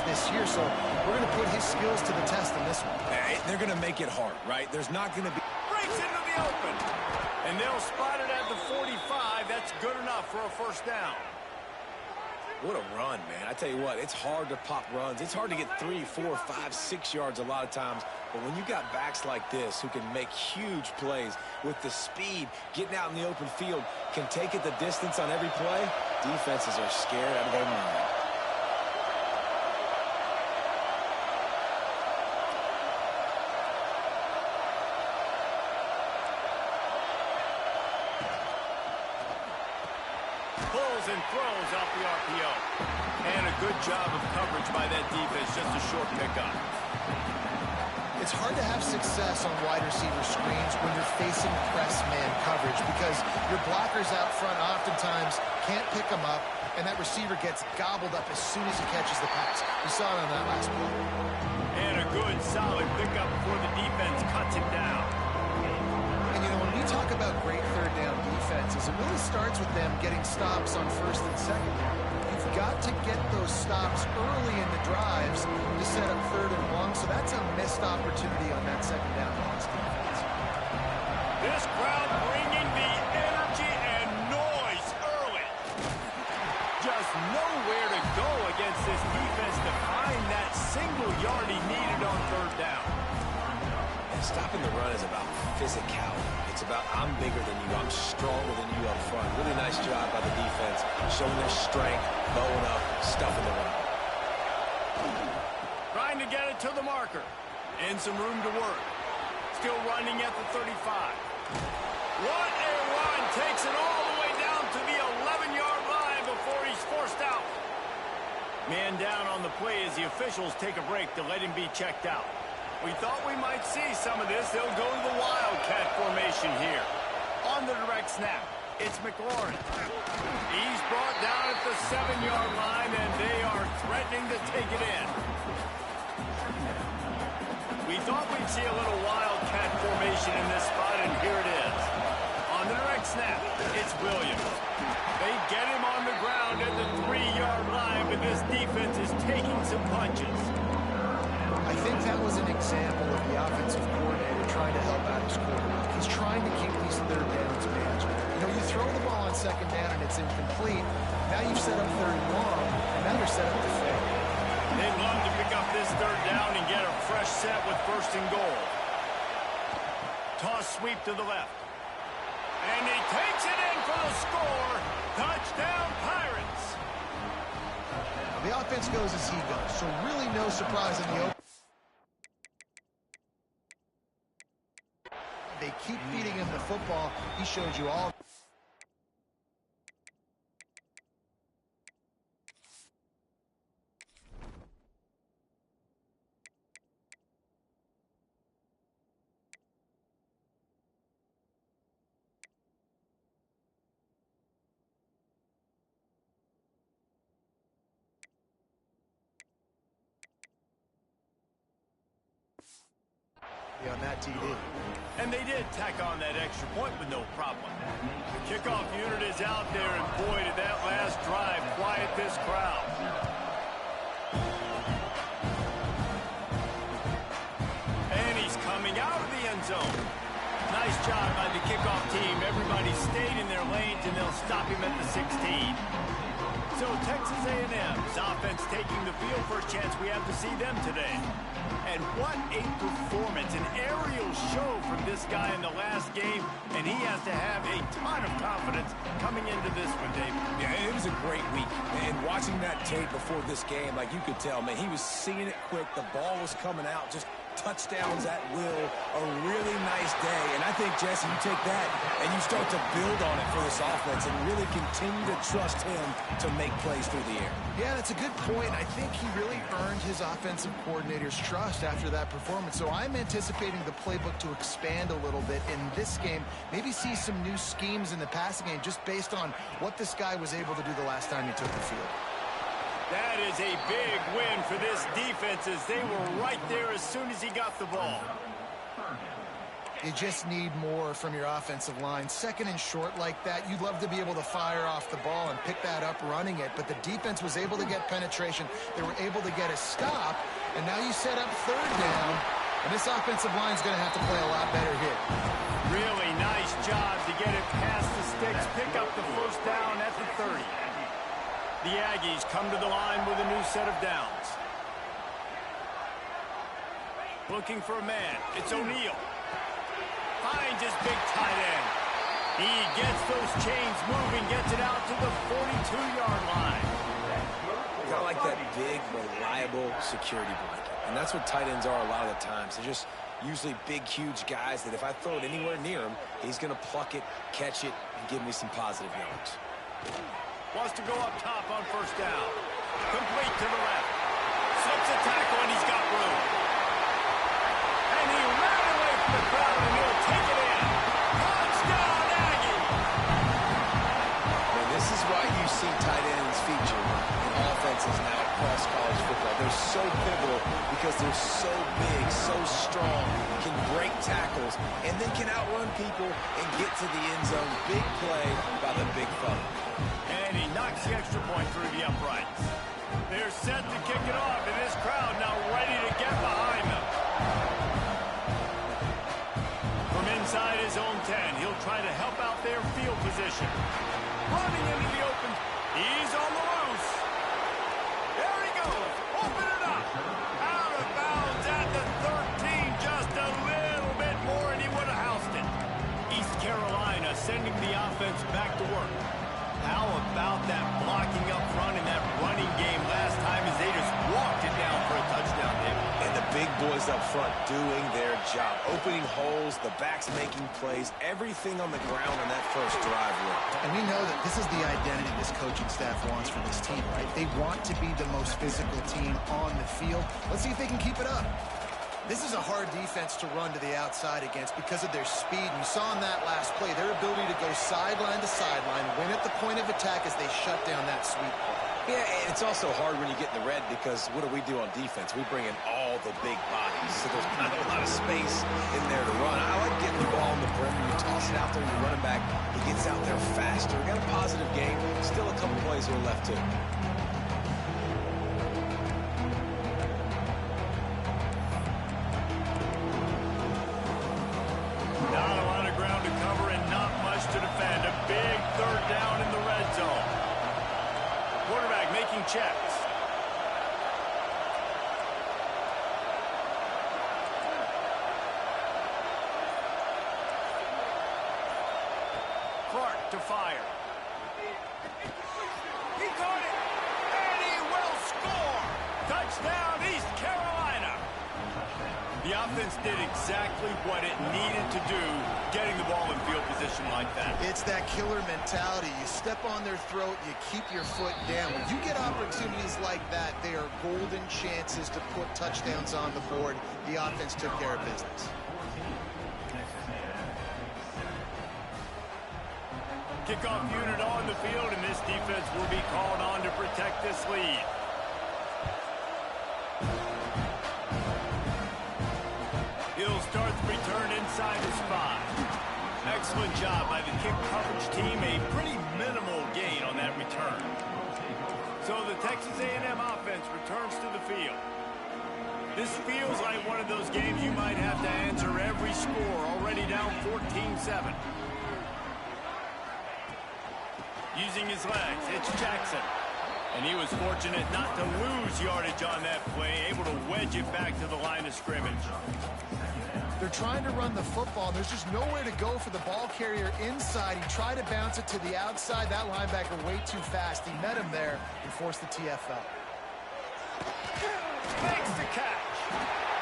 this year, so we're going to put his skills to the test in this one. They're going to make it hard, right? There's not going to be... Breaks into the open. And they'll spot it at the 45. That's good enough for a first down. What a run, man. I tell you what, it's hard to pop runs. It's hard to get 3, 4, 5, 6 yards a lot of times. But when you got backs like this who can make huge plays with the speed, getting out in the open field, can take it the distance on every play, defenses are scared out of their mind. Pulls and throws off the RPO. And a good job of coverage by that defense, just a short pickup. It's hard to have success on wide receiver screens when you're facing press man coverage because your blockers out front oftentimes can't pick them up, and that receiver gets gobbled up as soon as he catches the pass. We saw it on that last play. And a good, solid pickup before the defense cuts him down. And, you know, when we talk about great third down defenses, it really starts with them getting stops on first and second down. You've got to get those stops early in the drives to set up third and long, so that's a missed opportunity on that second down on this defense. This crowd bringing the energy and noise early. Just nowhere to go against this defense to find that single yard he needed on third down. And stopping the run is about physicality. It's about I'm bigger than you, I'm stronger than you up front. Really nice job by the defense, showing their strength, bowing up, stuffing the run. Trying to get it to the marker. And some room to work. Still running at the 35. What a run! Takes it all the way down to the 11-yard line before he's forced out. Man down on the play as the officials take a break to let him be checked out. We thought we might see some of this. They'll go to the Wildcat formation here. On the direct snap, it's McLaurin. He's brought down at the 7-yard line, and they are threatening to take it in. We thought we'd see a little Wildcat formation in this spot, and here it is. On the direct snap, it's Williams. They get him on the ground at the 3-yard line, but this defense is taking some punches. I think that was an example of the offensive coordinator trying to help out his quarterback. He's trying to keep these third downs manageable. You know, you throw the ball on second down and it's incomplete. Now you've set up third and long, and now you're set up to fail. They'd love to pick up this third down and get a fresh set with first and goal. Toss sweep to the left. And he takes it in for the score. Touchdown, Pirates. The offense goes as he goes, so really no surprise in the open. They keep feeding him the football. He showed you all. On that TD. And they did tack on that extra point with no problem. The kickoff unit is out there, and boy, did that last drive quiet this crowd. And he's coming out of the end zone. Nice job by the kickoff team. Everybody stayed in their lanes, and they'll stop him at the 16. So Texas A&M's offense taking the field for a chance. We have to see them today. And what a performance, an aerial show from this guy in the last game, and he has to have a ton of confidence coming into this one, David. Yeah, it was a great week. And watching that tape before this game, like you could tell, man, he was seeing it quick. The ball was coming out, just touchdowns at will. A really nice day. And I think, Jesse, you take that and you start to build on it for this offense and really continue to trust him to make plays through the air. Yeah, that's a good point. I think he really earned his offensive coordinator's trust after that performance. So I'm anticipating the playbook to expand a little bit in this game. Maybe see some new schemes in the passing game just based on what this guy was able to do the last time he took the field. That is a big win for this defense as they were right there as soon as he got the ball. You just need more from your offensive line. Second and short like that, you'd love to be able to fire off the ball and pick that up running it, but the defense was able to get penetration. They were able to get a stop, and now you set up third down, and this offensive line is going to have to play a lot better here. Really nice job to get it past the sticks, pick up the first down at the 30. The Aggies come to the line with a new set of downs. Looking for a man. It's O'Neal. Finds his big tight end. He gets those chains moving, gets it out to the 42-yard line. Kind of like that big, reliable security blanket. And that's what tight ends are a lot of the times. They're just usually big, huge guys that if I throw it anywhere near him, he's going to pluck it, catch it, and give me some positive yards. Wants to go up top on first down. Complete to the left. Slips a tackle, and he's got room. And he ran away from the crowd, and he'll take it in. Touchdown, Aggie! Now, this is why you see tight ends featured in offenses now across college football. They're so pivotal because they're so big, so strong, can break tackles, and then can outrun people and get to the end zone. Big play by the big fella. And he knocks the extra point through the uprights. They're set to kick it off, and this crowd now ready to get behind them. From inside his own 10, he'll try to help out their field position. Running into the open. He's on the loose. There he goes. Open it up. Out of bounds at the 13. Just a little bit more, and he would have housed it. East Carolina sending the offense back to work. How about that blocking up front in that running game last time as they just walked it down for a touchdown, David? And the big boys up front doing their job. Opening holes, the backs making plays, everything on the ground on that first drive worked. And we know that this is the identity this coaching staff wants for this team, right? They want to be the most physical team on the field. Let's see if they can keep it up. This is a hard defense to run to the outside against because of their speed. You saw in that last play their ability to go sideline to sideline, win at the point of attack as they shut down that sweep play. Yeah, and it's also hard when you get in the red because what do we do on defense? We bring in all the big bodies, so there's not a lot of space in there to run. I like getting the ball on the perimeter. You toss it out there, you're running back. He gets out there faster. Got a positive game. Still a couple plays here left, too. Not a lot of ground to cover and not much to defend. A big third down in the red zone. Quarterback making checks. Clark to fire. He caught it, and he will score. Touchdown, East Carolina. The offense did exactly what it needed to do, getting the ball in field position like that. It's that killer mentality. You step on their throat, you keep your foot down. When you get opportunities like that, they are golden chances to put touchdowns on the board. The offense took care of business. Kickoff unit on the field, and this defense will be called on to protect this lead. He'll start the return inside his 5. Excellent job by the kick coverage team. A pretty minimal gain on that return. So the Texas A&M offense returns to the field. This feels like one of those games you might have to answer every score. Already down 14-7. Using his legs, it's Jackson. And he was fortunate not to lose yardage on that play, able to wedge it back to the line of scrimmage. They're trying to run the football. There's just nowhere to go for the ball carrier inside. He tried to bounce it to the outside. That linebacker way too fast. He met him there and forced the TFL. Makes the catch.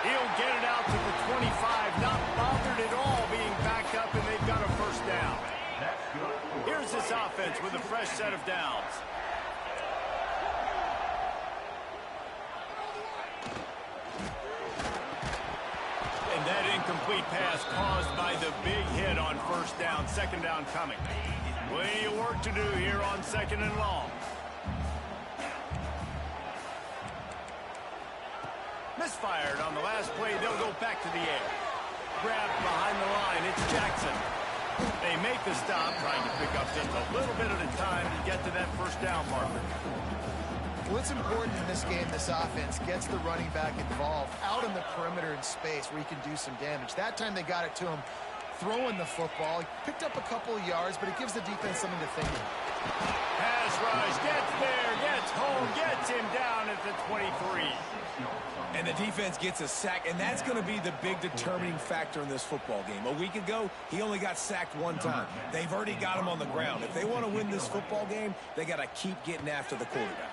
He'll get it out to the 25. Not bothered at all being backed up, and they've got a first down. Here's this offense with a fresh set of downs. And that incomplete pass caused by the big hit on first down. Second down coming. Plenty of work to do here on second and long. Misfired on the last play. They'll go back to the air. grab behind the line. It's Jackson. They make the stop, trying to pick up just a little bit at a time to get to that first down marker. Well, it's important in this game, this offense gets the running back involved out on the perimeter in space where he can do some damage. That time they got it to him throwing the football. He picked up a couple of yards, but it gives the defense something to think about. Pass rush, gets there, gets home, gets him down at the 23. And the defense gets a sack, and that's going to be the big determining factor in this football game. A week ago, he only got sacked one time. They've already got him on the ground. If they want to win this football game, they got to keep getting after the quarterback.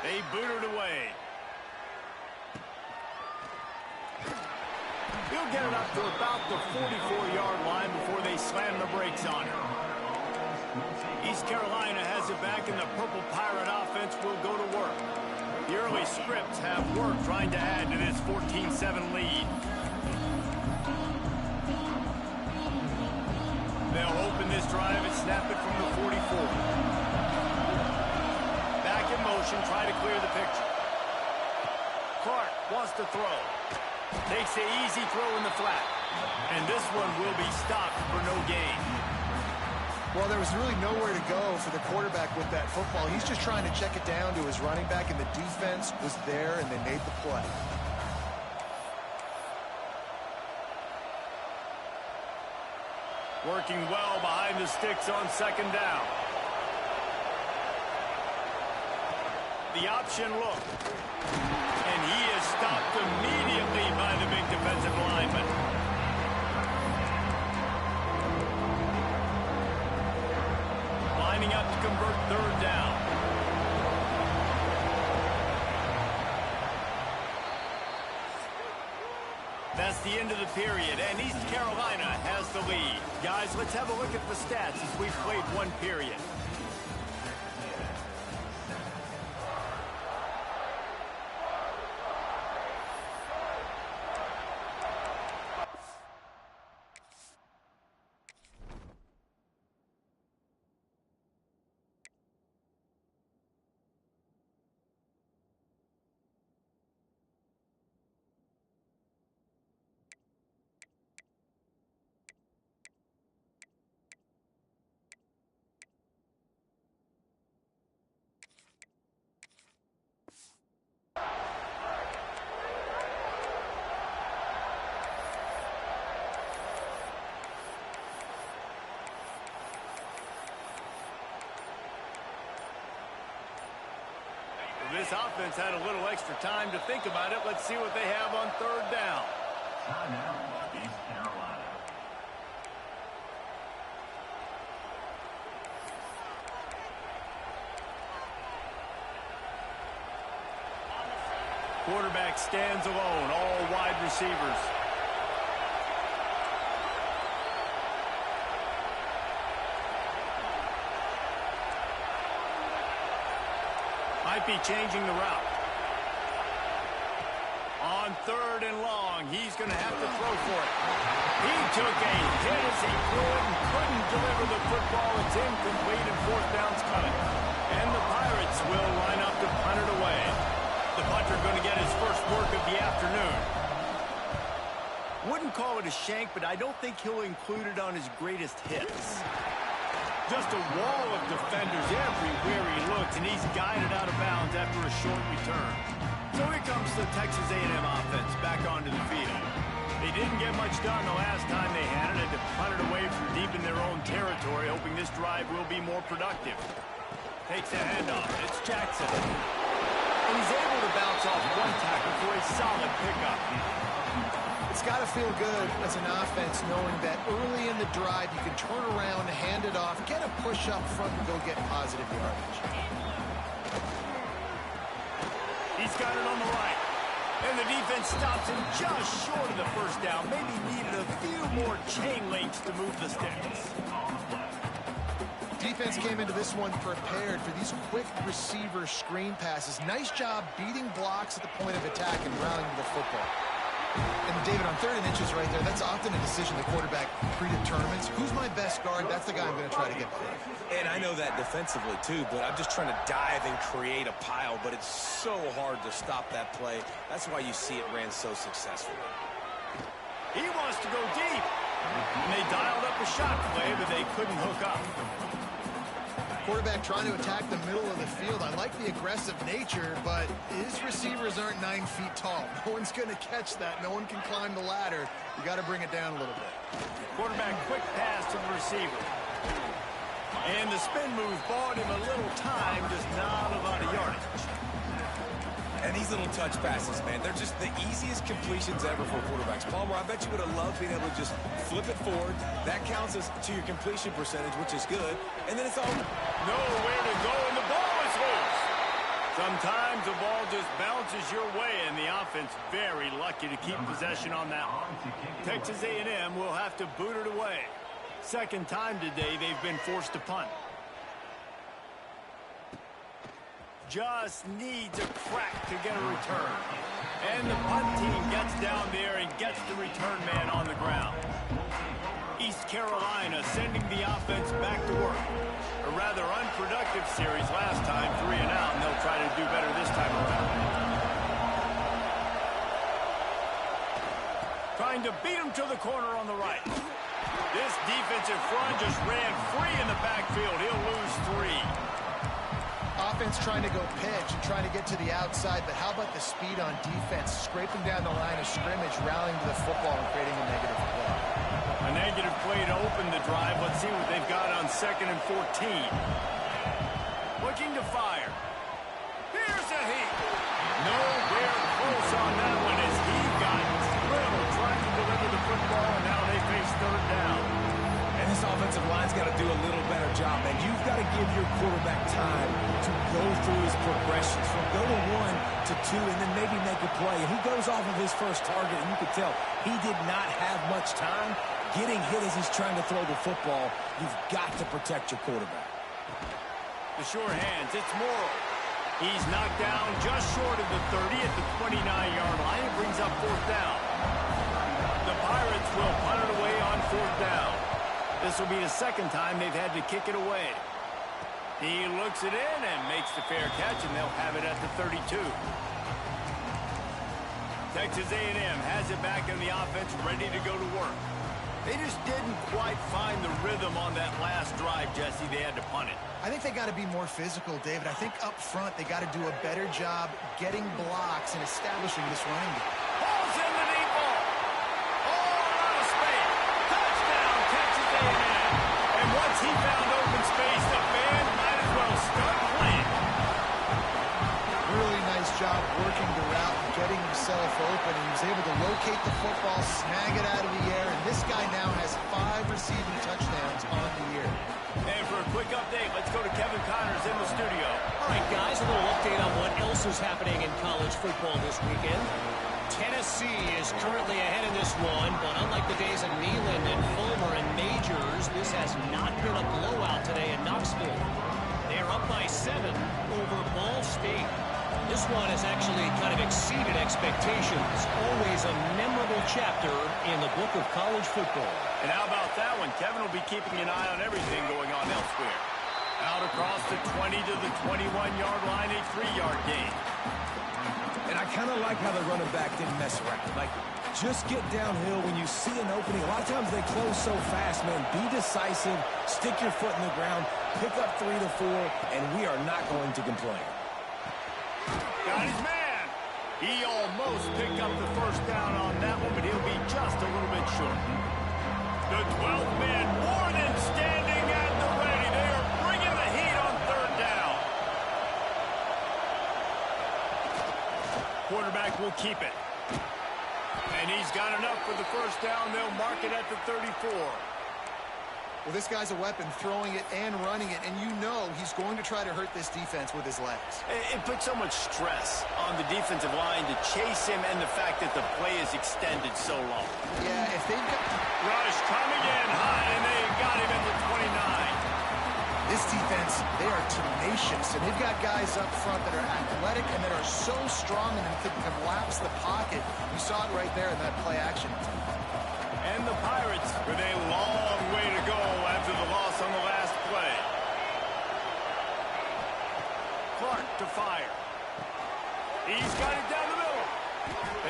They boot it away. He'll get it up to about the 44-yard line before they slam the brakes on him. East Carolina has it back, and the Purple Pirate offense will go to work. The early scripts have worked trying to add to this 14-7 lead. They'll open this drive and snap it from the 44. Back in motion, try to clear the picture. Clark wants to throw. Takes the easy throw in the flat. And this one will be stopped for no gain. Well, there was really nowhere to go for the quarterback with that football. He's just trying to check it down to his running back, and the defense was there, and they made the play. Working well behind the sticks on second down. The option look. And he is stopped immediately by the big defensive lineman. Lining up to convert third down. That's the end of the period, and East Carolina has the lead. Guys, let's have a look at the stats as we've played one period. This offense had a little extra time to think about it. Let's see what they have on third down. Timeout, East Carolina. Quarterback stands alone, all wide receivers. Might be changing the route. On third and long, he's going to have to throw for it. He took a hit as he could and couldn't deliver the football. It's incomplete and fourth down's coming. And the Pirates will line up to punt it away. The punter going to get his first work of the afternoon. Wouldn't call it a shank, but I don't think he'll include it on his greatest hits. Just a wall of defenders everywhere he looks, and he's guided out of bounds after a short return. So here comes the Texas A&M offense back onto the field. They didn't get much done the last time they had it, and to punt it away from deep in their own territory, hoping this drive will be more productive. Takes a handoff. It's Jackson. And he's able to bounce off one tackle for a solid pickup. It's got to feel good as an offense knowing that early in the drive you can turn around, hand it off, get a push up front, and go get positive yardage. He's got it on the right. And the defense stops him just short of the first down. Maybe needed a few more chain links to move the sticks. Defense came into this one prepared for these quick receiver screen passes. Nice job beating blocks at the point of attack and rallying to the football. And David, on third and inches right there, that's often a decision the quarterback predetermines. Who's my best guard? That's the guy I'm going to try to get behind. And I know that defensively, too, but I'm just trying to dive and create a pile, but it's so hard to stop that play. That's why you see it ran so successfully. He wants to go deep. And they dialed up a shot play, but they couldn't hook up. Quarterback trying to attack the middle of the field. I like the aggressive nature, but his receivers aren't 9 feet tall. No one's going to catch that. No one can climb the ladder. You got to bring it down a little bit. Quarterback quick pass to the receiver. And the spin move bought him a little time, just not a lot of yardage. And these little touch passes, man, they're just the easiest completions ever for quarterbacks. Palmer, I bet you would have loved being able to just flip it forward. That counts as to your completion percentage, which is good. And then it's all nowhere to go, and the ball is loose. Sometimes the ball just bounces your way, and the offense very lucky to keep possession on that one. Texas A&M will have to boot it away. Second time today they've been forced to punt. Just needs a crack to get a return. And the punt team gets down there and gets the return man on the ground. East Carolina sending the offense back to work. A rather unproductive series last time, 3 and out, and they'll try to do better this time around. Trying to beat him to the corner on the right. This defensive front just ran free in the backfield. He'll lose 3. Offense trying to go pitch and trying to get to the outside, but how about the speed on defense? Scraping down the line of scrimmage, rallying to the football, and creating a negative play. A negative play to open the drive. Let's see what they've got on 2nd and 14. Looking to fire. Here's a heat. Nowhere close on that one as he got dribbled trying to deliver the football, and now they face 3rd down. And this offensive line's got to do a little better job, man. You've got to give your quarterback time to go through his progressions from go to 1 to 2 and then maybe make a play. And he goes off of his first target, and you can tell he did not have much time getting hit as he's trying to throw the football. You've got to protect your quarterback. The sure hands, it's Morrow. He's knocked down just short of the 30 at the 29-yard line. It brings up 4th down. The Pirates will punt it away on 4th down. This will be the 2nd time they've had to kick it away. He looks it in and makes the fair catch, and they'll have it at the 32. Texas A&M has it back in the offense, ready to go to work. They just didn't quite find the rhythm on that last drive, Jesse. They had to punt it. I think they got to be more physical, David. I think up front they got to do a better job getting blocks and establishing this running game. Ball's in the deep ball. All out of space. Touchdown, Texas A&M. And once he found open space, the band might as well start playing. Really nice job working the route and getting himself open. He was able to locate the football, snag it out of the air, and this guy now has 5 receiving touchdowns on the year. And for a quick update, let's go to Kevin Connors in the studio. All right, guys, a little update on what else is happening in college football this weekend. Tennessee is currently ahead in this one, but unlike the days of Neyland and Fulmer and Majors, this has not been a blowout today in Knoxville. They're up by 7 over Ball State. This one has actually kind of exceeded expectations. Always a memorable chapter in the book of college football. And how about that one? Kevin will be keeping an eye on everything going on elsewhere. Out across the 20 to the 21-yard line, a 3-yard gain. And I kind of like how the running back didn't mess around. Like, just get downhill when you see an opening. A lot of times they close so fast, man. Be decisive, stick your foot in the ground, pick up 3 to 4, and we are not going to complain. Got his man. He almost picked up the 1st down on that one, but he'll be just a little bit short. The 12th man more than standing at the ready. They are bringing the heat on 3rd down. Quarterback will keep it. And he's got enough for the 1st down. They'll mark it at the 34. Well, this guy's a weapon, throwing it and running it, and you know he's going to try to hurt this defense with his legs. It puts so much stress on the defensive line to chase him and the fact that the play is extended so long. Yeah, if they've got... Rush coming in high, and they got him at the 29. This defense, they are tenacious, and they've got guys up front that are athletic and that are so strong and can collapse the pocket. You saw it right there in that play action. And the Pirates with a long way to go after the loss on the last play. Clark to fire. He's got it down the middle.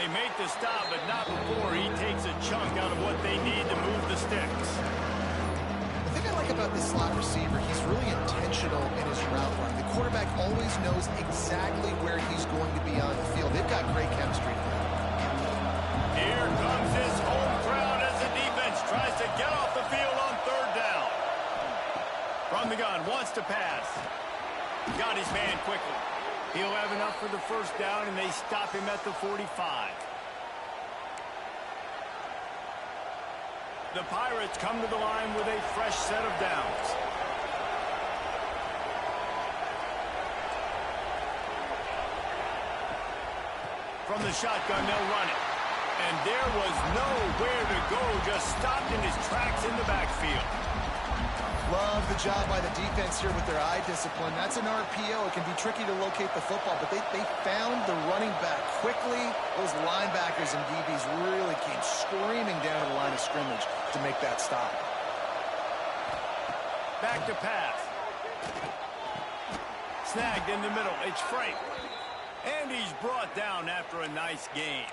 They They make the stop, but not before he takes a chunk out of what they need to move the sticks. The thing I like about this slot receiver, he's really intentional in his route running. The quarterback always knows exactly where he's going to be on the field. They've got great chemistry together. Here comes his home crowd as the defense tries to get off the field on third down. From the gun, wants to pass. Got his man quickly. He'll have enough for the first down, and they stop him at the 45. The Pirates come to the line with a fresh set of downs. From the shotgun, they'll run it. And there was nowhere to go, just stopped in his tracks in the backfield. Love the job by the defense here with their eye discipline. That's an RPO. It can be tricky to locate the football, but they found the running back quickly. Those linebackers and DBs really came screaming down to the line of scrimmage to make that stop. Back to pass. Snagged in the middle. It's Frank. And he's brought down after a nice gain.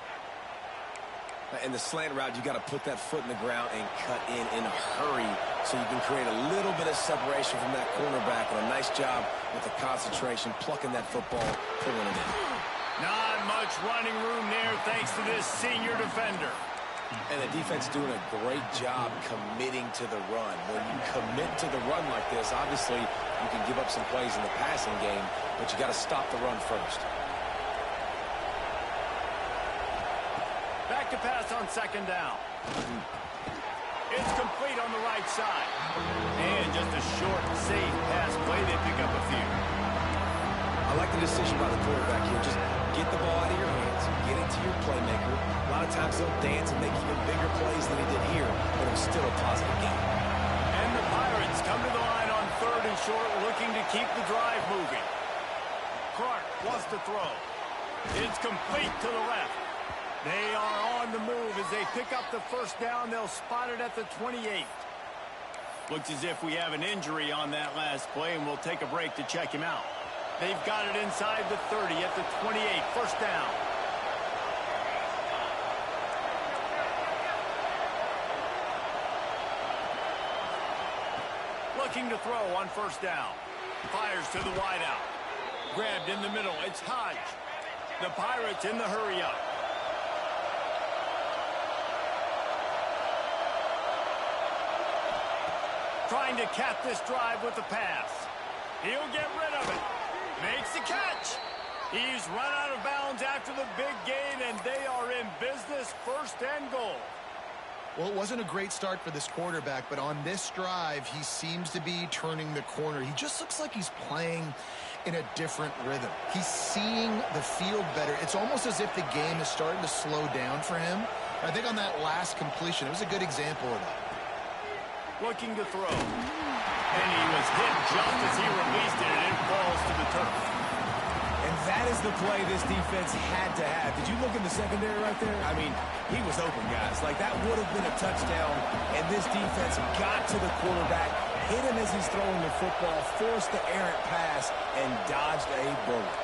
In the slant route, you got to put that foot in the ground and cut in a hurry so you can create a little bit of separation from that cornerback. And a nice job with the concentration, plucking that football, pulling it in. Not much running room there thanks to this senior defender. And the defense doing a great job committing to the run. When you commit to the run like this, obviously you can give up some plays in the passing game, but you got to stop the run first. Back to pass on second down. It's complete on the right side. And just a short, safe pass play. They pick up a few. I like the decision by the quarterback here. Just get the ball out of your hands. Get it to your playmaker. A lot of times they'll dance and make even bigger plays than he did here, but it was still a positive game. And the Pirates come to the line on third and short, looking to keep the drive moving. Clark wants to throw. It's complete to the left. They are on the move as they pick up the first down. They'll spot it at the 28. Looks as if we have an injury on that last play, and we'll take a break to check him out. They've got it inside the 30 at the 28. First down. Looking to throw on first down. Fires to the wideout. Grabbed in the middle. It's Hodge. The Pirates in the hurry-up. Trying to cap this drive with the pass. He'll get rid of it. Makes the catch. He's run out of bounds after the big gain, and they are in business, first and goal. Well, it wasn't a great start for this quarterback, but on this drive, he seems to be turning the corner. He just looks like he's playing in a different rhythm. He's seeing the field better. It's almost as if the game is starting to slow down for him. I think on that last completion, it was a good example of that. Looking to throw. And he was hit just as he released it, and it falls to the turf. And that is the play this defense had to have. Did you look in the secondary right there? I mean, he was open, guys. Like, that would have been a touchdown, and this defense got to the quarterback, hit him as he's throwing the football, forced the errant pass, and dodged a bullet.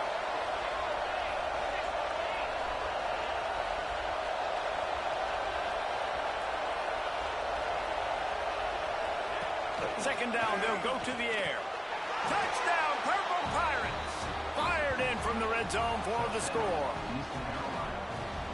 Second down, they'll go to the air. Touchdown, Purple Pirates! Fired in from the red zone for the score.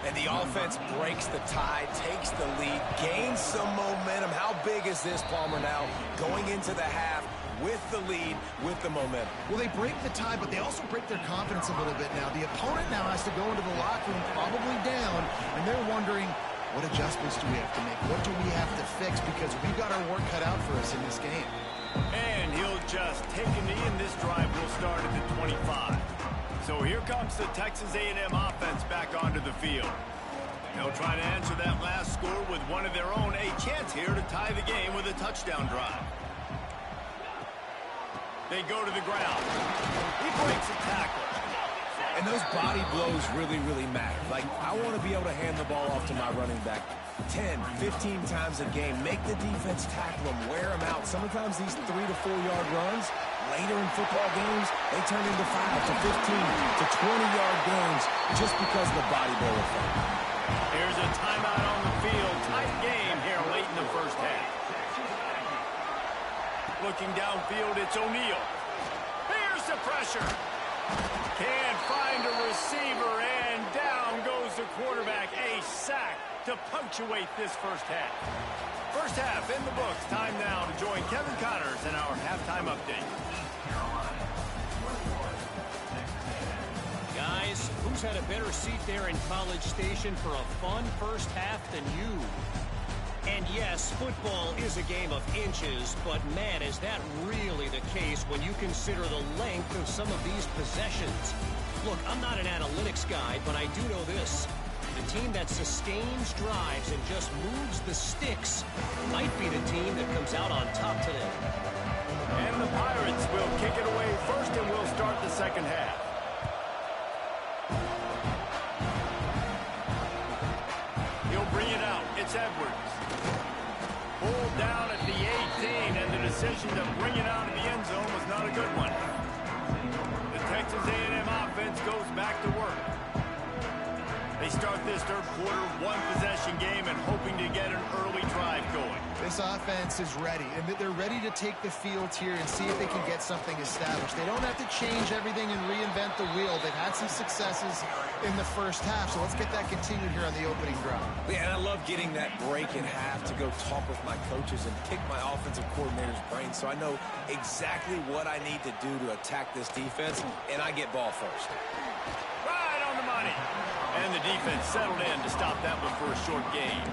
And the offense breaks the tie, takes the lead, gains some momentum. How big is this, Palmer, now going into the half with the lead, with the momentum? Well, they break the tie, but they also break their confidence a little bit now. The opponent now has to go into the locker room probably down, and they're wondering, what adjustments do we have to make? What do we have to fix? Because we've got our work cut out for us in this game. And he'll just take a knee, and this drive will start at the 25. So here comes the Texas A&M offense back onto the field. They'll try to answer that last score with one of their own. A chance here to tie the game with a touchdown drive. They go to the ground. He breaks a tackle. And those body blows really, really matter. Like, I want to be able to hand the ball off to my running back 10, 15 times a game. Make the defense tackle them, wear them out. Sometimes these 3 to 4 yard runs, later in football games, they turn into 5 to 15 to 20 yard games just because of the body blow effect. Here's a timeout on the field. Tight game here late in the first half. Looking downfield, it's O'Neal. Here's the pressure. Can't find a receiver, and down goes the quarterback. A sack to punctuate this first half. First half in the books. Time now to join Kevin Connors in our halftime update. Guys, who's had a better seat there in College Station for a fun first half than you? And yes, football is a game of inches, but man, is that really the case when you consider the length of some of these possessions. Look, I'm not an analytics guy, but I do know this. The team that sustains drives and just moves the sticks might be the team that comes out on top today. And the Pirates will kick it away first, and we'll start the second half. He'll bring it out. It's Edwards. Pulled down at the 18, and the decision to bring it out of the end zone was not a good one. The Texas A&M offense goes back to work. They start this third quarter, one-possession game, and hoping to get an early drive going. This offense is ready, and they're ready to take the field here and see if they can get something established. They don't have to change everything and reinvent the wheel. They've had some successes in the first half, so let's get that continued here on the opening drive. Yeah, and I love getting that break in half to go talk with my coaches and pick my offensive coordinator's brain so I know exactly what I need to do to attack this defense, and I get ball first. Right on the money. And the defense settled in to stop that one for a short gain.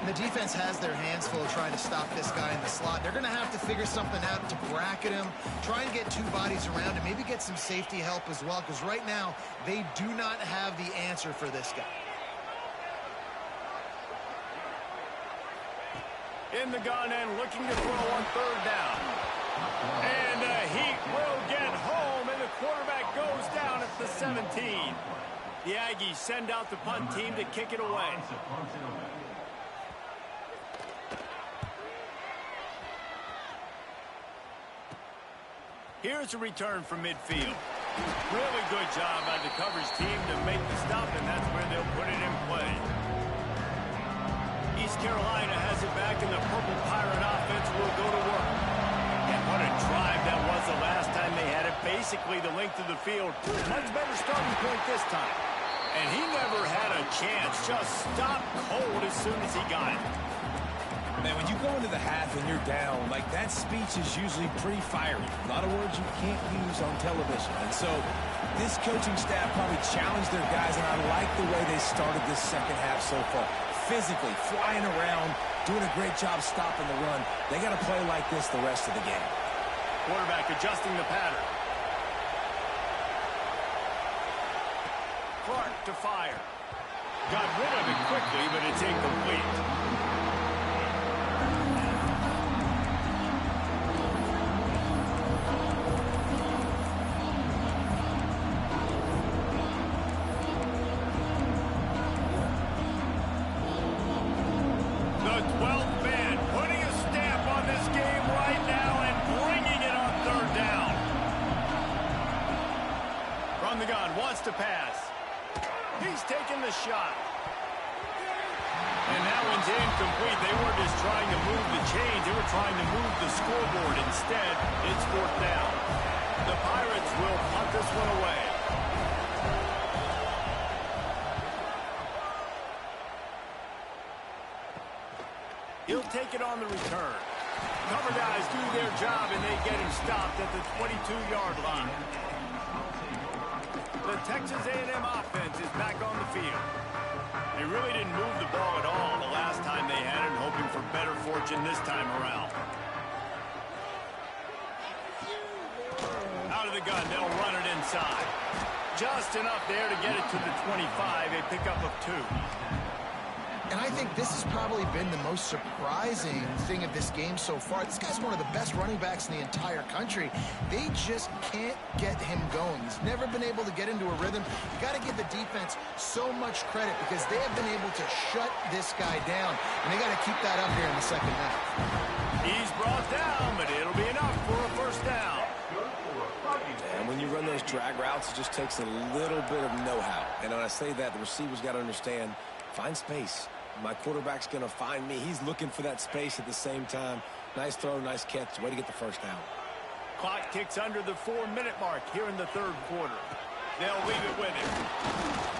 The defense has their hands full trying to stop this guy in the slot. They're going to have to figure something out to bracket him, try and get two bodies around him, maybe get some safety help as well, because right now they do not have the answer for this guy. In the gun and looking to throw on third down. And the Heat will get home, and the quarterback goes down at the 17. The Aggies send out the punt team to kick it away. Here's a return from midfield. Really good job by the coverage team to make the stop, and that's where they'll put it in play. East Carolina has it back, and the Purple Pirate offense will go to work. And what a drive that was the last time they had it. Basically the length of the field. Much better starting point this time. And he never had a chance. Just stopped cold as soon as he got it. Man, when you go into the half and you're down, like that speech is usually pretty fiery. A lot of words you can't use on television. And so this coaching staff probably challenged their guys, and I like the way they started this second half so far. Physically, flying around, doing a great job stopping the run. They got to play like this the rest of the game. Quarterback adjusting the pattern. Clark to fire. Got rid of it quickly, but it's incomplete. To pass. He's taking the shot. And that one's incomplete. They weren't just trying to move the chains. They were trying to move the scoreboard. Instead, it's fourth down. The Pirates will punt this one away. He'll take it on the return. Cover guys do their job, and they get him stopped at the 22-yard line. The Texas A&M offense is back on the field. They really didn't move the ball at all the last time they had it, hoping for better fortune this time around. Out of the gun, they'll run it inside. Just enough there to get it to the 25, a pickup of 2. And I think this has probably been the most surprising thing of this game so far. This guy's one of the best running backs in the entire country. They just can't get him going. He's never been able to get into a rhythm. You got to give the defense so much credit because they have been able to shut this guy down. And they got to keep that up here in the second half. He's brought down, but it'll be enough for a first down. And when you run those drag routes. It just takes a little bit of know-how. And when I say that, the receiver's got to understand, find space. My quarterback's going to find me. He's looking for that space at the same time. Nice throw, nice catch. Way to get the first down. Clock ticks under the 4-minute mark here in the third quarter. They'll leave it with him.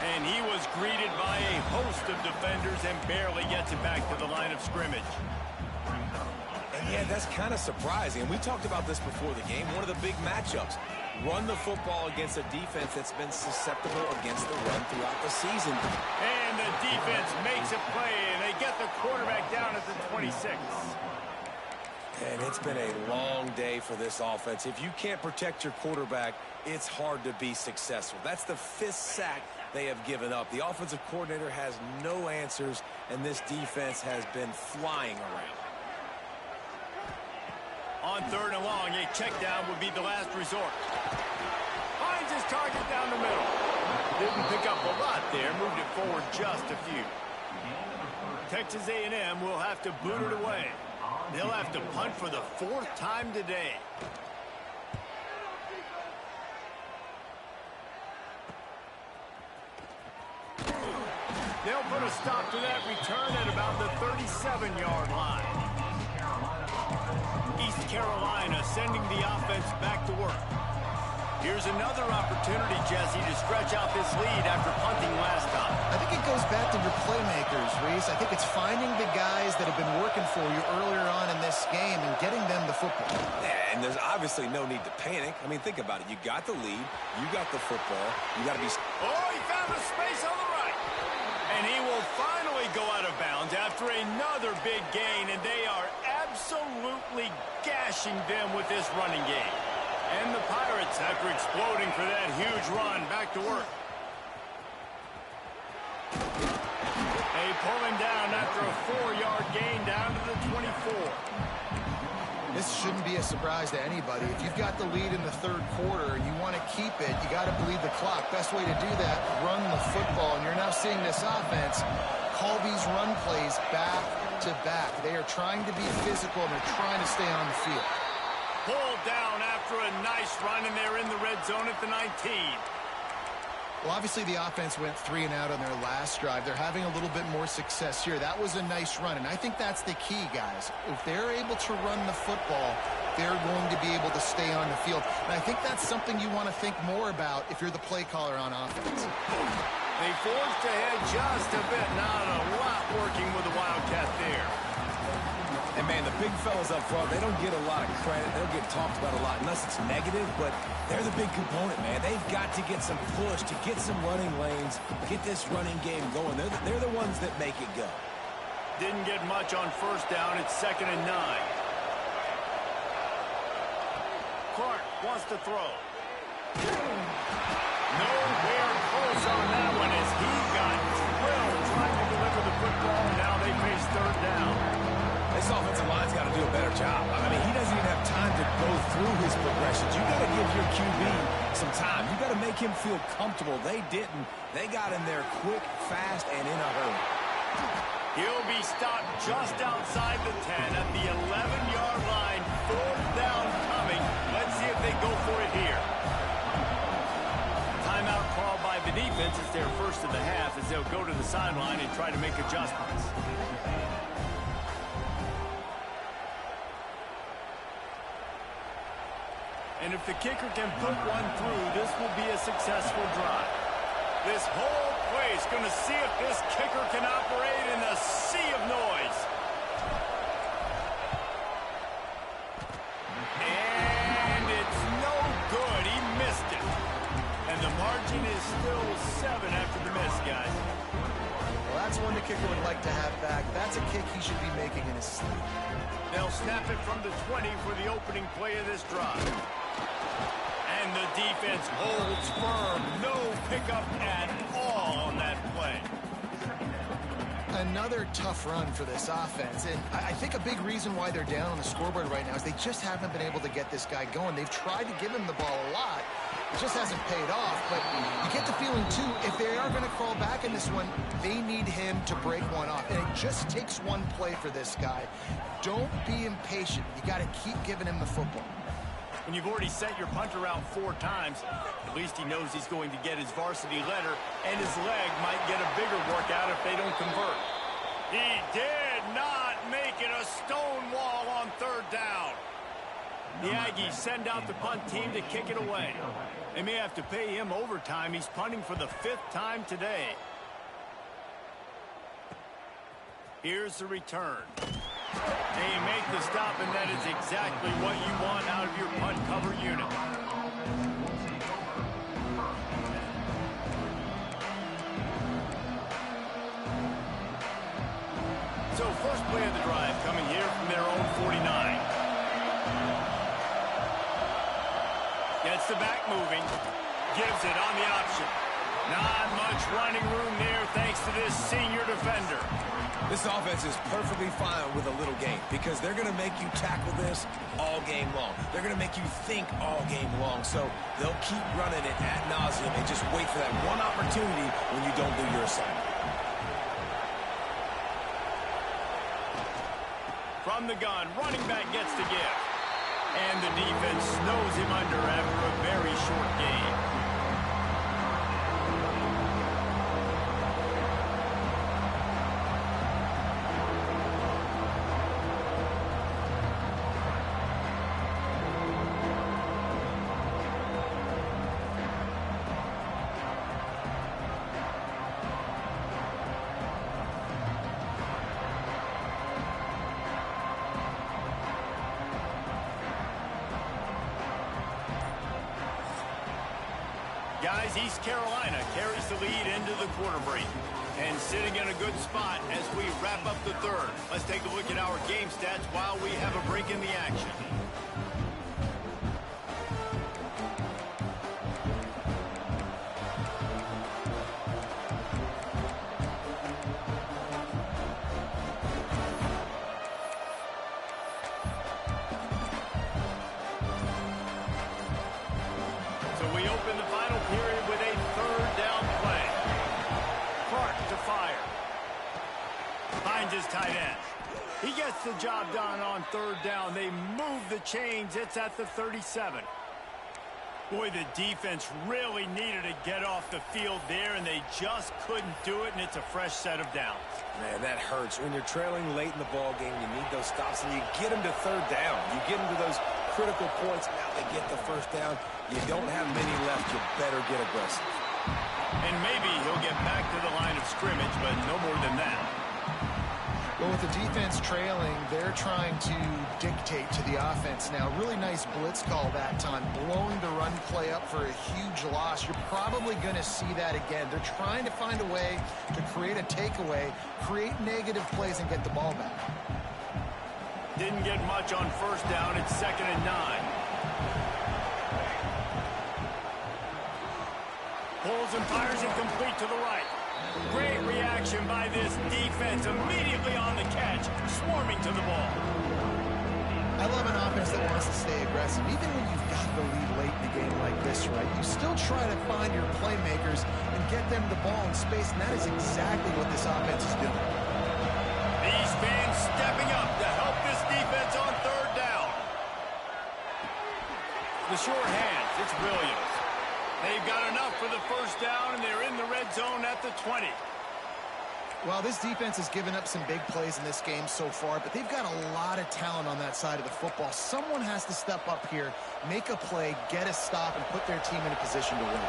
And he was greeted by a host of defenders and barely gets it back to the line of scrimmage. And yeah, that's kind of surprising. And we talked about this before the game. One of the big matchups. Run the football against a defense that's been susceptible against the run throughout the season. And the defense makes a play, and they get the quarterback down at the 26. And it's been a long day for this offense. If you can't protect your quarterback, it's hard to be successful. That's the 5th sack they have given up. The offensive coordinator has no answers, and this defense has been flying around. On 3rd and long, a check down would be the last resort. Finds his target down the middle. Didn't pick up a lot there, moved it forward just a few. Texas A&M will have to boot it away. They'll have to punt for the 4th time today. They'll put a stop to that return at about the 37-yard line. East Carolina sending the offense back to work. Here's another opportunity, Jesse, to stretch out this lead after punting last time. I think it goes back to your playmakers, Reese. I think it's finding the guys that have been working for you earlier on in this game and getting them the football. Yeah, and there's obviously no need to panic. I mean, think about it. You got the lead. You got the football. You got to be... Oh, he found a space on the right. And he will finally go out of bounds after another big gain, and they are absolutely gashing them with this running game. And the Pirates, after exploding for that huge run, back to work. They pull him down after a 4-yard gain down to the 24. This shouldn't be a surprise to anybody. If you've got the lead in the 3rd quarter and you want to keep it, you got to bleed the clock. Best way to do that, run the football. And you're now seeing this offense call these run plays back to back. They are trying to be physical, and they're trying to stay on the field. Pulled down after a nice run, and they're in the red zone at the 19. Well, obviously the offense went 3 and out on their last drive. They're having a little bit more success here. That was a nice run, and I think that's the key, guys. If they're able to run the football, they're going to be able to stay on the field. And I think that's something you want to think more about if you're the play caller on offense. They forced ahead just a bit. Not a lot working with the Wildcat there. And, man, the big fellas up front, they don't get a lot of credit. They don't get talked about a lot unless it's negative, but they're the big component, man. They've got to get some push, to get some running lanes, get this running game going. They're the ones that make it go. Didn't get much on 1st down. It's 2nd and 9. Clark wants to throw. Nowhere close on that one as he got drilled trying to deliver the football, and now they face 3rd down. This offensive line's got to do a better job. I mean, he doesn't even have time to go through his progressions. You got to give your QB some time. You got to make him feel comfortable. They didn't. They got him there quick, fast, and in a hurry. He'll be stopped just outside the 10 at the 11-yard line. 4th down coming. Let's see if they go for it here. Timeout called by the defense. It's their first of the half as they'll go to the sideline and try to make adjustments. And if the kicker can put one through, this will be a successful drive. This whole place going to see if this kicker can operate in a sea of noise. And it's no good. He missed it. And the margin is still 7 after the miss, guys. Well, that's one the kicker would like to have back. That's a kick he should be making in his sleep. They'll snap it from the 20 for the opening play of this drive. And the defense holds firm. No pickup at all on that play. Another tough run for this offense. And I think a big reason why they're down on the scoreboard right now is they just haven't been able to get this guy going. They've tried to give him the ball a lot. It just hasn't paid off. But you get the feeling, too, if they are going to crawl back in this one, they need him to break one off. And it just takes one play for this guy. Don't be impatient. You got to keep giving him the football. When you've already sent your punter out 4 times, at least he knows he's going to get his varsity letter, and his leg might get a bigger workout if they don't convert. He did not make it a stone wall on 3rd down. The Aggies send out the punt team to kick it away. They may have to pay him overtime. He's punting for the 5th time today. Here's the return. They make the stop, and that is exactly what you want out of your punt cover unit. So first play of the drive coming here from their own 49. Gets the back moving. Gives it on the option. Not much running room there thanks to this senior defender. This offense is perfectly fine with a little game because they're going to make you tackle this all game long. They're going to make you think all game long. So they'll keep running it ad nauseum and just wait for that one opportunity when you don't do your assignment. From the gun, running back gets the give. And the defense snows him under after a very short game. Guys, East Carolina carries the lead into the quarter break and sitting in a good spot as we wrap up the 3rd. Let's take a look at our game stats while we have a break in the action. So we open the final period with a 3rd down play. Clark to fire. Finds his tight end. He gets the job done on 3rd down. They move the chains. It's at the 37. Boy, the defense really needed to get off the field there, and they just couldn't do it, and it's a fresh set of downs. Man, that hurts. When you're trailing late in the ball game, you need those stops, and you get them to 3rd down. You get them to those critical points. Now they get the 1st down. You don't have many left. You better get aggressive. And maybe he'll get back to the line of scrimmage, but no more than that. Well, with the defense trailing, they're trying to dictate to the offense now. Really nice blitz call that time, blowing the run play up for a huge loss. You're probably going to see that again. They're trying to find a way to create a takeaway, create negative plays, and get the ball back. Didn't get much on 1st down. It's 2nd and 9. Pulls and fires it complete to the right. Great reaction by this defense. Immediately on the catch, swarming to the ball. I love an offense that wants to stay aggressive. Even when you've got the lead late in the game like this, right? You still try to find your playmakers and get them the ball in space, and that is exactly what this offense is doing. These fans stepping up to help this defense on 3rd down. The short hands, it's Williams. They've got enough for the 1st down, and they're in the red zone at the 20. Well, this defense has given up some big plays in this game so far, but they've got a lot of talent on that side of the football. Someone has to step up here, make a play, get a stop, and put their team in a position to win.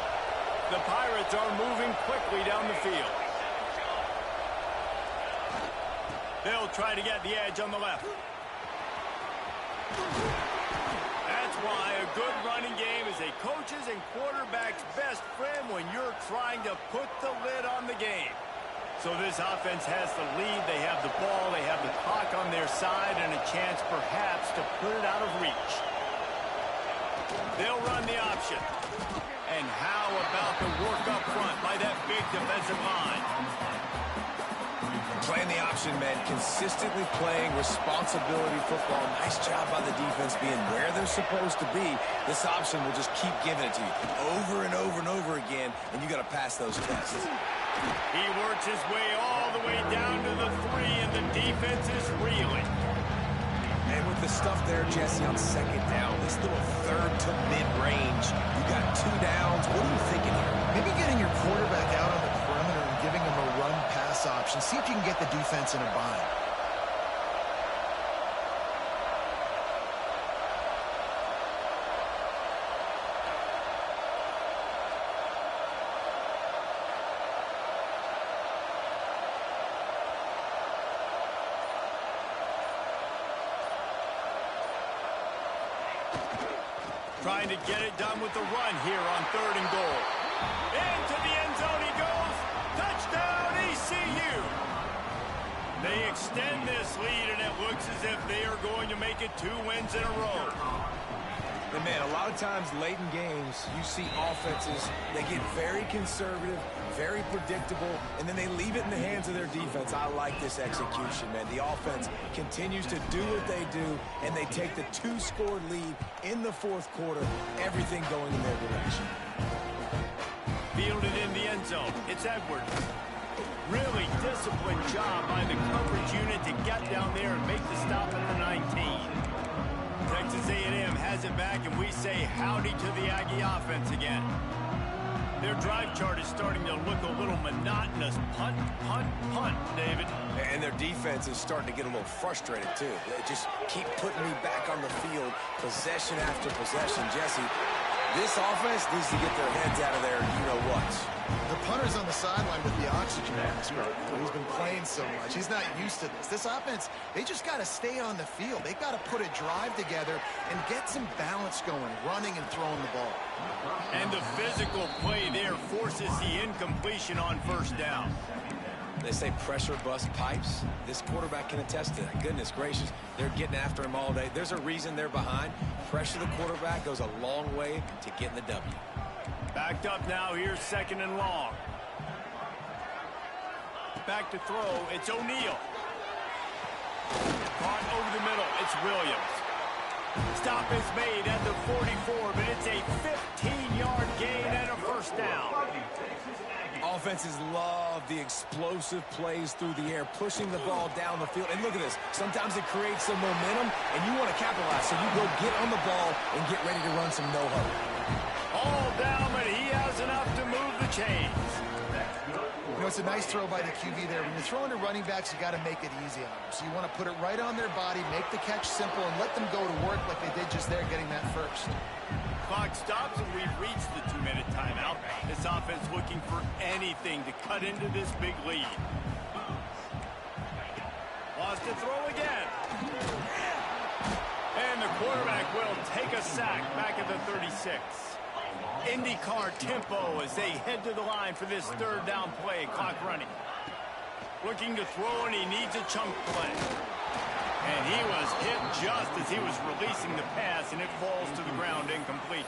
The Pirates are moving quickly down the field. They'll try to get the edge on the left. That's why a good running game is a coach's and quarterback's best friend when you're trying to put the lid on the game. So this offense has the lead. They have the ball. They have the clock on their side and a chance perhaps to put it out of reach. They'll run the option. And how about the work up front by that big defensive line? Playing the option, man. Consistently playing responsibility football. Nice job by the defense being where they're supposed to be. This option will just keep giving it to you over and over and over again, and you got to pass those tests. He works his way all the way down to the 3, and the defense is reeling. And with the stuff there, Jesse, on second down, this little third to mid-range, you got 2 downs. What are you thinking here? Maybe getting your quarterback out on the perimeter and giving him a run-pass option. See if you can get the defense in a bind. Trying to get it done with the run here on 3rd and goal. Into the end zone he goes. Touchdown, ECU. They extend this lead, and it looks as if they are going to make it 2 wins in a row. And, man, a lot of times late in games, you see offenses, they get very conservative, very predictable, and then they leave it in the hands of their defense. I like this execution, man. The offense continues to do what they do, and they take the 2-score lead in the 4th quarter, everything going in their direction. Fielded in the end zone. It's Edwards. Really disciplined job by the coverage unit to get down there and make the stop at the 19. Texas A&M has it back, and we say howdy to the Aggie offense again. Their drive chart is starting to look a little monotonous. Punt, punt, punt, David. And their defense is starting to get a little frustrated, too. They just keep putting me back on the field, possession after possession. Jesse, this offense needs to get their heads out of there, you-know-what. The punter's on the sideline with the oxygen mask right now. He's been playing so much. He's not used to this. This offense, they just got to stay on the field. They've got to put a drive together and get some balance going, running and throwing the ball. And the physical play there forces the incompletion on 1st down. They say pressure bust pipes. This quarterback can attest to that. Goodness gracious, they're getting after him all day. There's a reason they're behind. Pressure the quarterback goes a long way to getting the W. Backed up now, here's 2nd and long. Back to throw, it's O'Neal. Caught over the middle, it's Williams. Stop is made at the 44, but it's a 15-yard gain and a 1st down. Offenses love the explosive plays through the air, pushing the ball down the field. And look at this. Sometimes it creates some momentum, and you want to capitalize. So you go get on the ball and get ready to run some no-huddle. All down, but he has enough to move the chains. You know, it's a nice throw by the QB there. When you're throwing to running backs, you got to make it easy on them. So you want to put it right on their body, make the catch simple, and let them go to work like they did just there, getting that first. Clock stops, and we've reached the 2-minute timeout. This offense looking for anything to cut into this big lead. Lost to throw again. And the quarterback will take a sack back at the 36. IndyCar tempo as they head to the line for this 3rd down play. Clock running. Looking to throw, and he needs a chunk play. And he was hit just as he was releasing the pass, and it falls to the ground incomplete.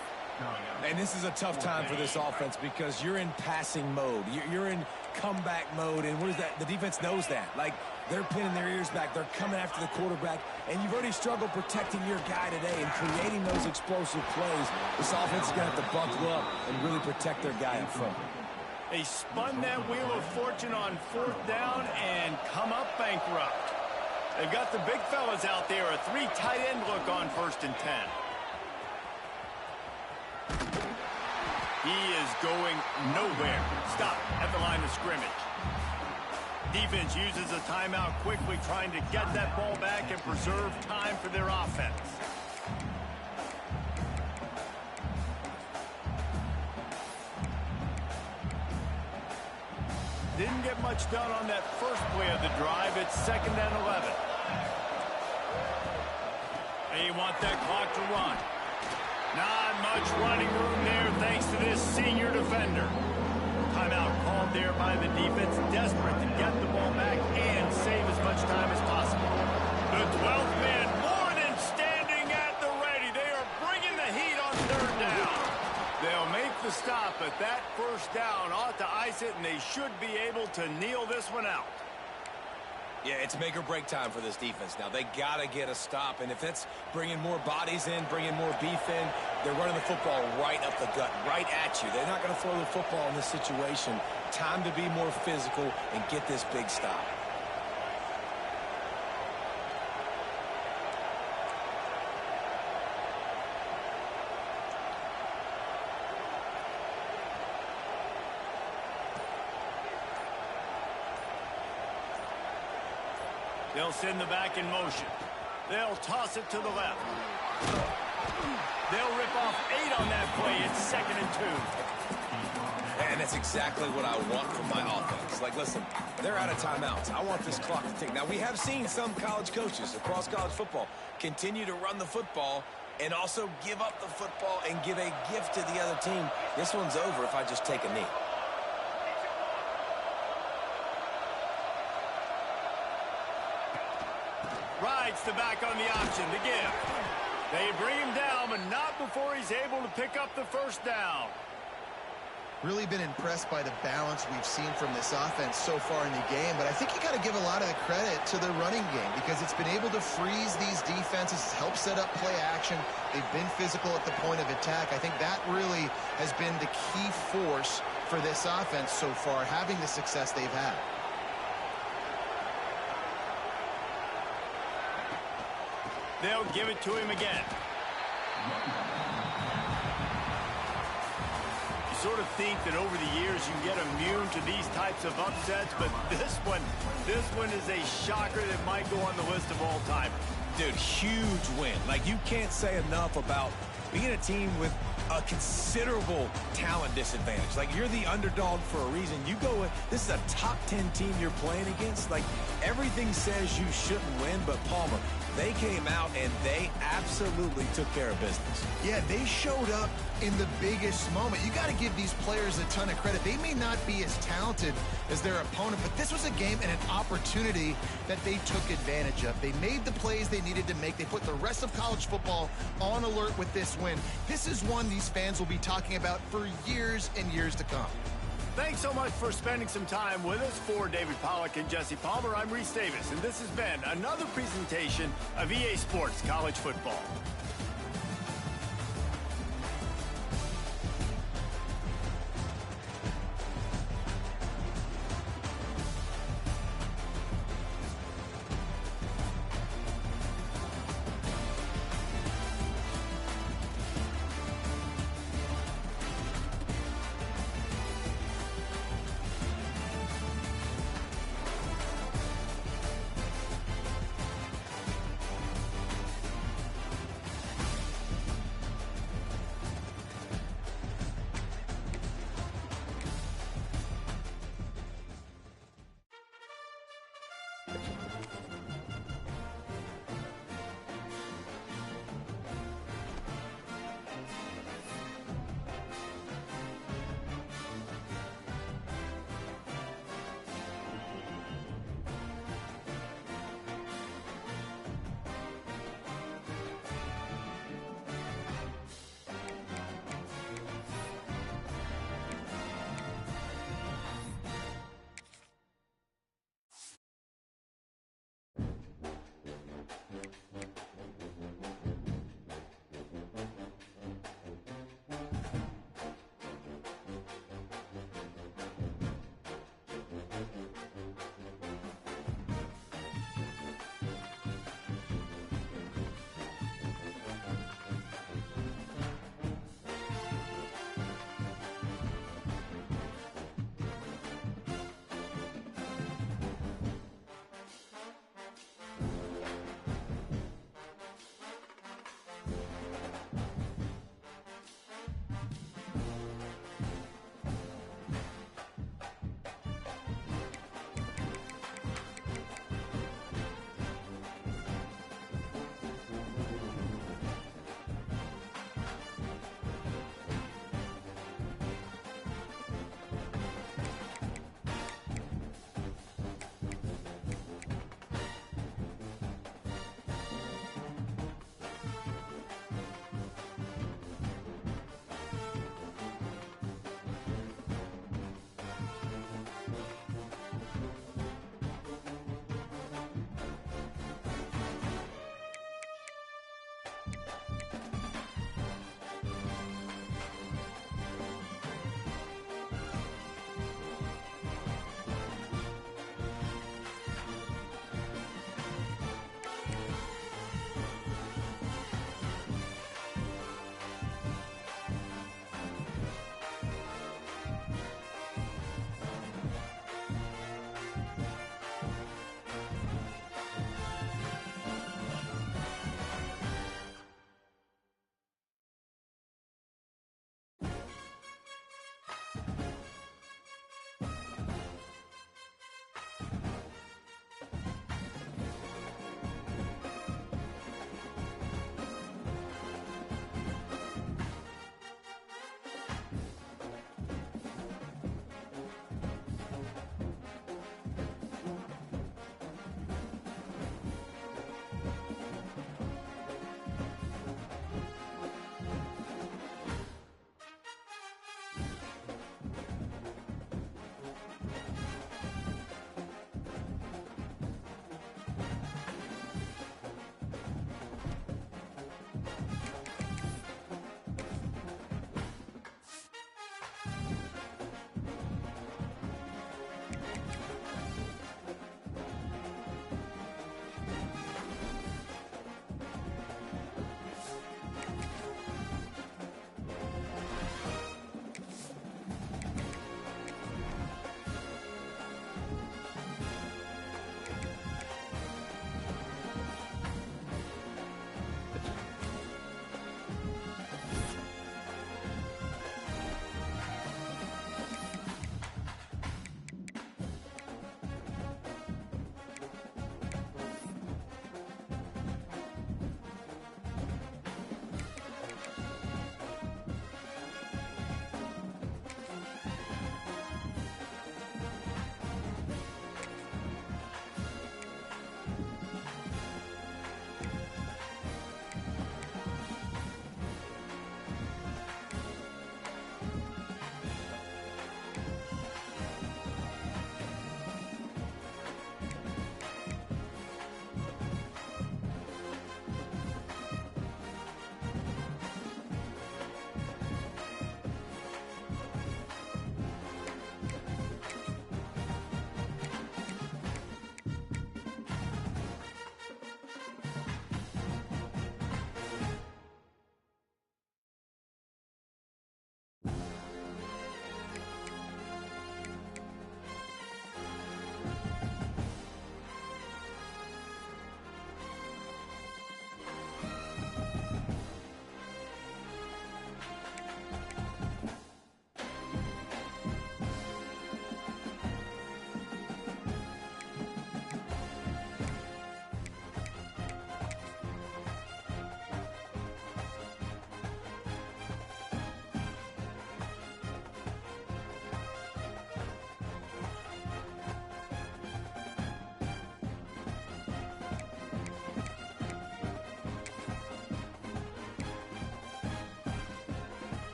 And this is a tough time for this offense because you're in passing mode. You're in comeback mode, and what is that? The defense knows that. Like, they're pinning their ears back. They're coming after the quarterback, and you've already struggled protecting your guy today and creating those explosive plays. This offense is going to have to buckle up and really protect their guy up front. They spun that wheel of fortune on 4th down and come up bankrupt. They've got the big fellas out there, a 3 tight end look on 1st and 10. He is going nowhere. Stop at the line of scrimmage. Defense uses a timeout quickly, trying to get that ball back and preserve time for their offense. Didn't get much done on that first play of the drive. It's 2nd and 11. They want that clock to run. Not much running room there thanks to this senior defender. Timeout called there by the defense, desperate to get the ball back and save as much time as possible. The 12th man more than standing at the ready. They are bringing the heat on 3rd down. They'll make the stop, but that 1st down ought to ice it, and they should be able to kneel this one out. Yeah, it's make or break time for this defense. Now, they got to get a stop, and if that's bringing more bodies in, bringing more beef in, they're running the football right up the gut, right at you. They're not going to throw the football in this situation. Time to be more physical and get this big stop. They'll send the back in motion. They'll toss it to the left. They'll rip off 8 on that play. It's 2nd and 2. And that's exactly what I want from my offense. Like, listen, they're out of timeouts. I want this clock to tick. Now, we have seen some college coaches across college football continue to run the football and also give up the football and give a gift to the other team. This one's over if I just take a knee. Rides the back on the option to give. They bring him down, but not before he's able to pick up the first down. Really been impressed by the balance we've seen from this offense so far in the game, but I think you got to give a lot of the credit to the running game because it's been able to freeze these defenses, help set up play action. They've been physical at the point of attack. I think that really has been the key force for this offense so far, having the success they've had. They'll give it to him again. You sort of think that over the years you get immune to these types of upsets, but this one is a shocker that might go on the list of all time. Dude, huge win. Like, you can't say enough about being a team with a considerable talent disadvantage. Like, you're the underdog for a reason. You go with, this is a top 10 team you're playing against. Like, everything says you shouldn't win, but Palmer, they came out and they absolutely took care of business. Yeah, they showed up in the biggest moment. You got to give these players a ton of credit. They may not be as talented as their opponent, but this was a game and an opportunity that they took advantage of. They made the plays they needed to make. They put the rest of college football on alert with this win. This is one these fans will be talking about for years and years to come. Thanks so much for spending some time with us. For David Pollack and Jesse Palmer, I'm Reese Davis, and this has been another presentation of EA Sports College Football.